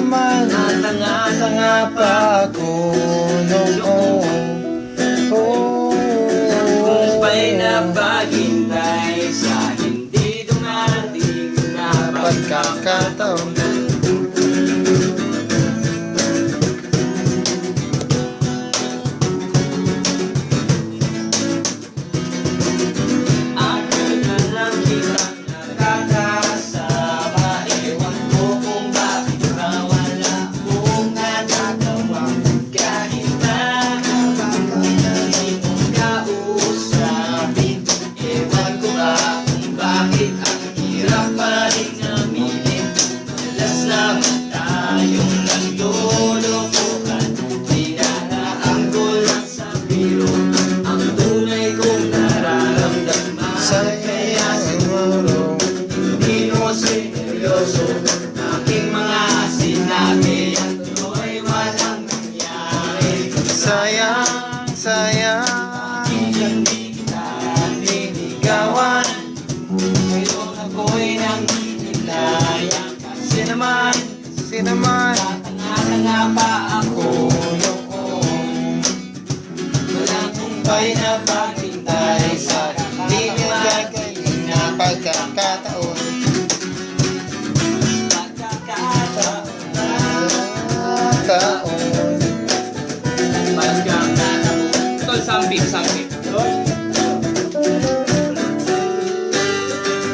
naman, natanga pa ako noon. Kung pa'y napaghintay sa hindi dumating na Pagkakataon. ako na lang kitang nakakasama. Ewan ko kung bakit ba wala kong natatawa. Kahit na hindi mo kausapin, ewan ko ba kung bakit ang hirap pa rin aminin. Madalas naman tayong naglulukuhan, dinaraan ko lang sa biro ang tunay kong nararamdaman. Kaya siguro Hindi mo seryoso aking mga sinabi at tuloy walang nangyari. sayang, sayang. Hindi kita niligawan, pero ako'y nanghihinayang. Kasi naman, tatanga-tanga pa ako noon. Wala kong pa'y